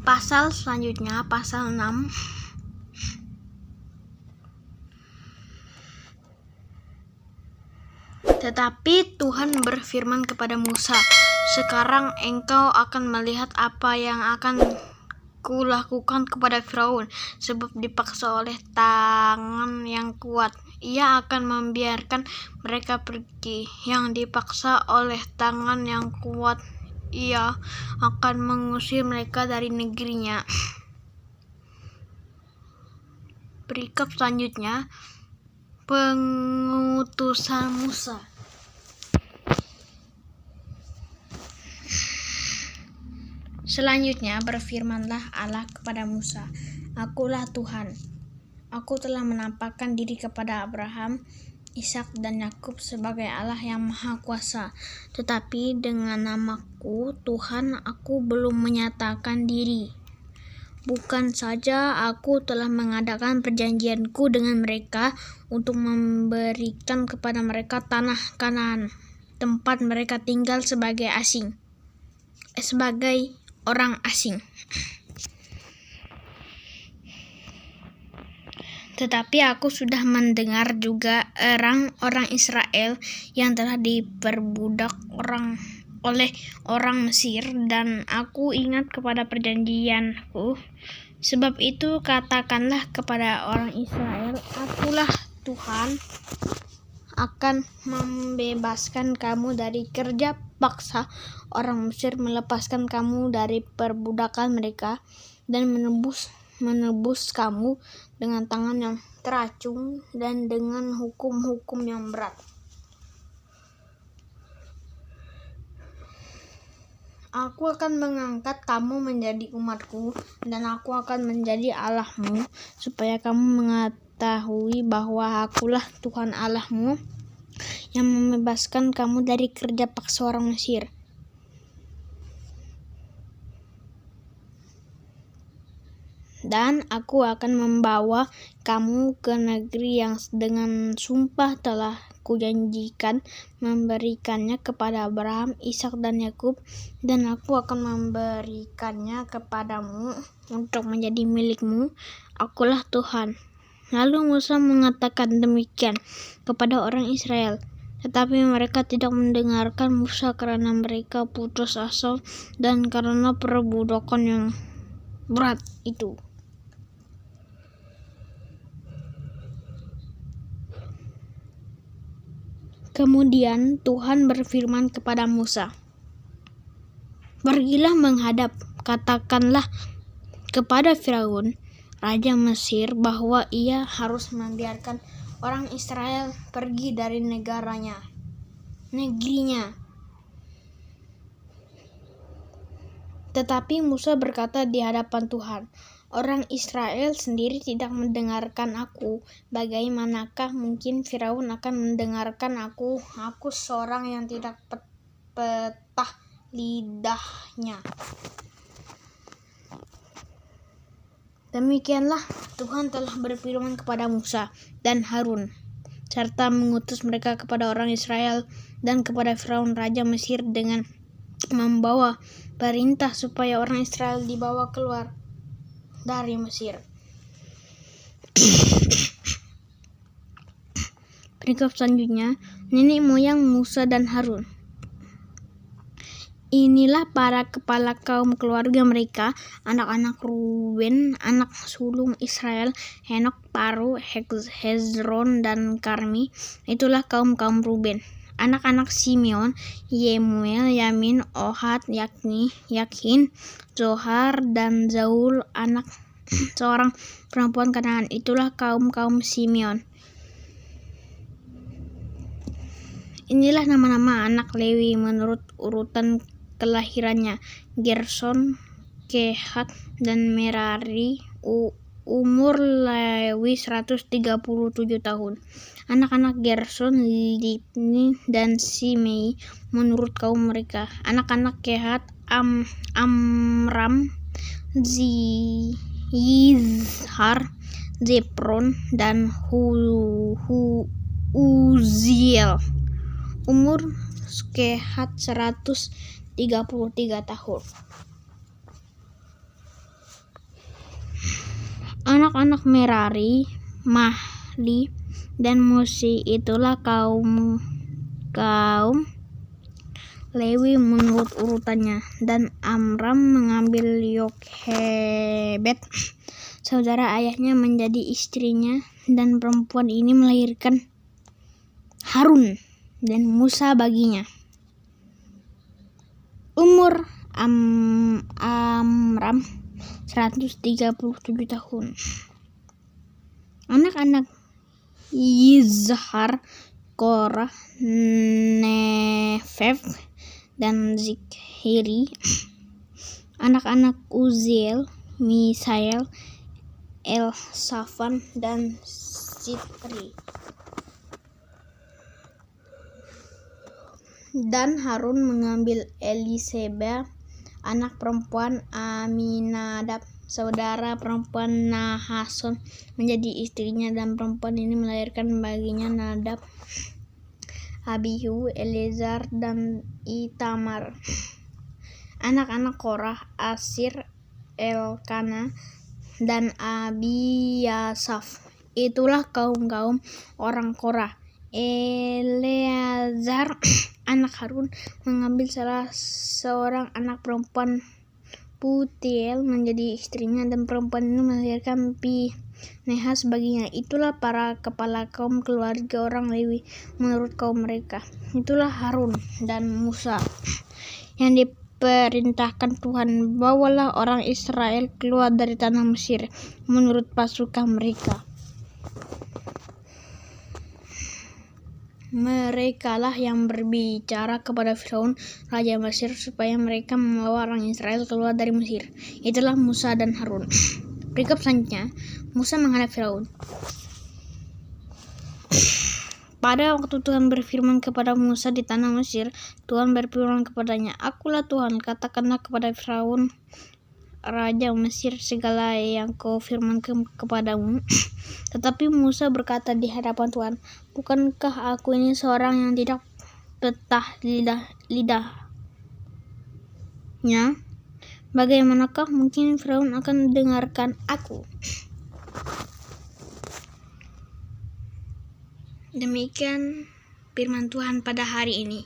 Pasal selanjutnya, pasal 6. Tetapi Tuhan berfirman kepada Musa, "Sekarang engkau akan melihat apa yang akan kulakukan kepada Firaun, sebab dipaksa oleh tangan yang kuat. Ia akan membiarkan mereka pergi. Yang dipaksa oleh tangan yang kuat, ia akan mengusir mereka dari negerinya." Perikop selanjutnya, pengutusan Musa. Selanjutnya berfirmanlah Allah kepada Musa, "Akulah Tuhan. Aku telah menampakkan diri kepada Abraham, Ishak dan Yakub sebagai Allah yang Maha Kuasa. Tetapi dengan namaku Tuhan aku belum menyatakan diri. Bukan saja aku telah mengadakan perjanjianku dengan mereka untuk memberikan kepada mereka tanah Kanaan, tempat mereka tinggal sebagai orang asing. Tetapi aku sudah mendengar juga orang Israel yang telah diperbudak oleh orang Mesir, dan aku ingat kepada perjanjianku. Sebab itu katakanlah kepada orang Israel, Akulah Tuhan, akan membebaskan kamu dari kerja paksa orang Mesir, melepaskan kamu dari perbudakan mereka, dan menebus kamu dengan tangan yang teracung dan dengan hukum-hukum yang berat. Aku akan mengangkat kamu menjadi umatku, dan aku akan menjadi Allahmu, supaya kamu mengetahui bahwa akulah Tuhan Allahmu yang membebaskan kamu dari kerja paksa orang Mesir. Dan aku akan membawa kamu ke negeri yang dengan sumpah telah kujanjikan memberikannya kepada Abraham, Ishak dan Yakub, dan aku akan memberikannya kepadamu untuk menjadi milikmu. Akulah Tuhan." Lalu Musa mengatakan demikian kepada orang Israel, tetapi mereka tidak mendengarkan Musa karena mereka putus asa dan karena perbudakan yang berat itu. Kemudian Tuhan berfirman kepada Musa, "Pergilah menghadap, katakanlah kepada Firaun, raja Mesir, bahwa ia harus membiarkan orang Israel pergi dari negerinya." Tetapi Musa berkata di hadapan Tuhan, "Orang Israel sendiri tidak mendengarkan aku. Bagaimanakah mungkin Firaun akan mendengarkan aku? Aku seorang yang tidak petah lidahnya." Demikianlah Tuhan telah berfirman kepada Musa dan Harun, serta mengutus mereka kepada orang Israel dan kepada Firaun raja Mesir dengan membawa perintah supaya orang Israel dibawa keluar dari Mesir. Perikop selanjutnya, nenek moyang Musa dan Harun. Inilah para kepala kaum keluarga mereka, anak-anak Ruben, anak sulung Israel, Henok, Paru, Hezron, dan Karmi. Itulah kaum Ruben. Anak-anak Simeon, Yemuel, Yamin, Ohad, Yakin, Zohar, dan Zaul, anak seorang perempuan Kanaan. Itulah kaum Simeon. Inilah nama-nama anak Lewi menurut urutan kelahirannya: Gerson, Kehat, dan Merari. Umur Lewi 137 tahun. Anak-anak Gerson, Libni, dan Simei menurut kaum mereka. Anak-anak Kehat, Amram, Yizhar, Zepron, dan Uziel. Umur Kehat 133 tahun. Anak-anak Merari, Mahli, dan Musi itulah kaum Lewi menurut urutannya, dan Amram mengambil Yokhebed, saudara ayahnya, menjadi istrinya, dan perempuan ini melahirkan Harun dan Musa baginya. Umur Amram 137 tahun. Anak-anak Yizhar, Korah, Nefeg, dan Zikhri. Anak-anak Uziel, Misael, Elsafan, dan Sitri. Dan Harun mengambil Eliseba, anak perempuan Aminadab, saudara perempuan Nahason, menjadi istrinya, dan perempuan ini melahirkan baginya Nadab, Abihu, Eleazar, dan Itamar. Anak-anak Korah, Asir, Elkana, dan Abiasaf. Itulah kaum orang Korah. Eleazar, anak Harun, mengambil salah seorang anak perempuan Putiel menjadi istrinya, dan perempuan ini melahirkan Pinehas baginya. Itulah para kepala kaum keluarga orang Lewi menurut kaum mereka. Itulah Harun dan Musa yang diperintahkan Tuhan, bawalah orang Israel keluar dari tanah Mesir menurut pasukan mereka. Merekalah yang berbicara kepada Firaun, raja Mesir, supaya mereka membawa orang Israel keluar dari Mesir. Itulah Musa dan Harun. Perikop selanjutnya, Musa menghadap Firaun. Pada waktu Tuhan berfirman kepada Musa di tanah Mesir, Tuhan berfirman kepadanya, "Akulah Tuhan, katakanlah kepada Firaun, raja Mesir, segala yang kau firmankan kepadamu." Tetapi Musa berkata di hadapan Tuhan, "Bukankah aku ini seorang yang tidak betah lidahnya? Bagaimanakah mungkin Firaun akan mendengarkan aku?" Demikian firman Tuhan pada hari ini.